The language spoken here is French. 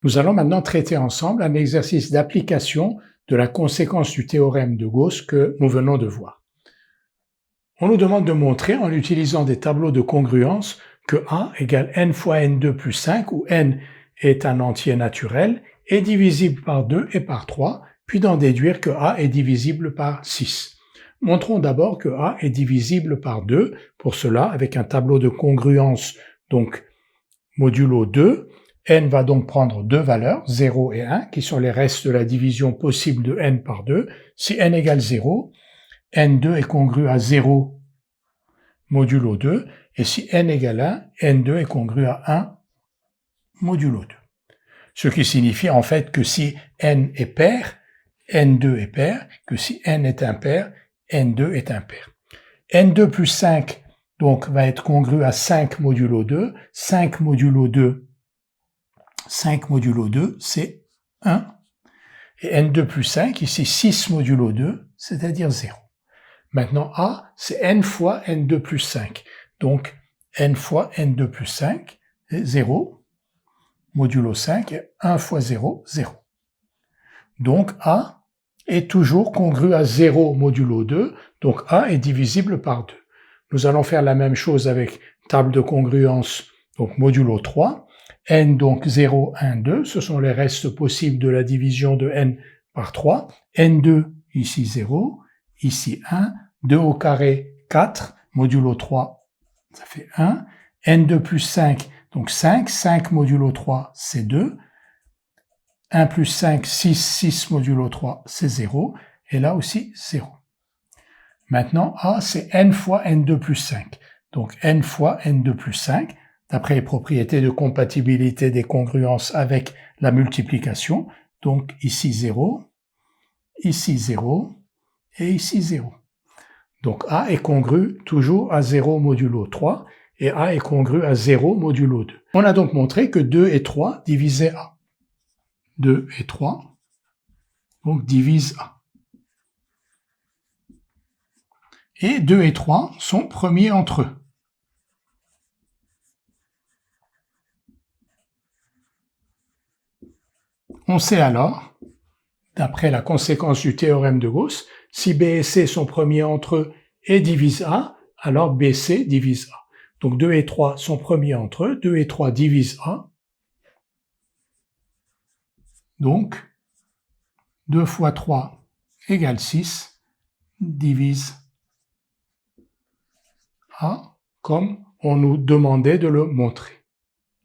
Nous allons maintenant traiter ensemble un exercice d'application de la conséquence du théorème de Gauss que nous venons de voir. On nous demande de montrer, en utilisant des tableaux de congruence, que A égale n fois n2 plus 5, où n est un entier naturel, est divisible par 2 et par 3, puis d'en déduire que A est divisible par 6. Montrons d'abord que A est divisible par 2, pour cela, avec un tableau de congruence, donc modulo 2, n va donc prendre deux valeurs, 0 et 1, qui sont les restes de la division possible de n par 2. Si n égale 0, n2 est congru à 0 modulo 2, et si n égale 1, n2 est congru à 1 modulo 2. Ce qui signifie en fait que si n est pair, n2 est pair, que si n est impair, n2 est impair. n2 plus 5 donc va être congru à 5 modulo 2, 5 modulo 2, c'est 1, et n2 plus 5, ici 6 modulo 2, c'est-à-dire 0. Maintenant, A, c'est n fois n2 plus 5. Donc, n fois n2 plus 5, c'est 0, modulo 5, et 1 fois 0, 0. Donc, A est toujours congru à 0 modulo 2, donc A est divisible par 2. Nous allons faire la même chose avec table de congruence, donc modulo 3. n, donc 0, 1, 2, ce sont les restes possibles de la division de n par 3. n2, ici 0, ici 1, 2 au carré, 4, modulo 3, ça fait 1. n2 plus 5, donc 5, 5 modulo 3, c'est 2. 1 plus 5, 6, 6 modulo 3, c'est 0. Et là aussi, 0. Maintenant, A, c'est n fois n2 plus 5. Donc, n fois n2 plus 5, d'après les propriétés de compatibilité des congruences avec la multiplication. Donc, ici 0, et ici 0. Donc, A est congru toujours à 0 modulo 3, et A est congru à 0 modulo 2. On a donc montré que 2 et 3 divisaient A. 2 et 3, donc divisent A. Et 2 et 3 sont premiers entre eux. On sait alors, d'après la conséquence du théorème de Gauss, si B et C sont premiers entre eux et divisent A, alors BC divise A. Donc 2 et 3 sont premiers entre eux, 2 et 3 divisent A. Donc 2 fois 3 égale 6, divise A, comme on nous demandait de le montrer.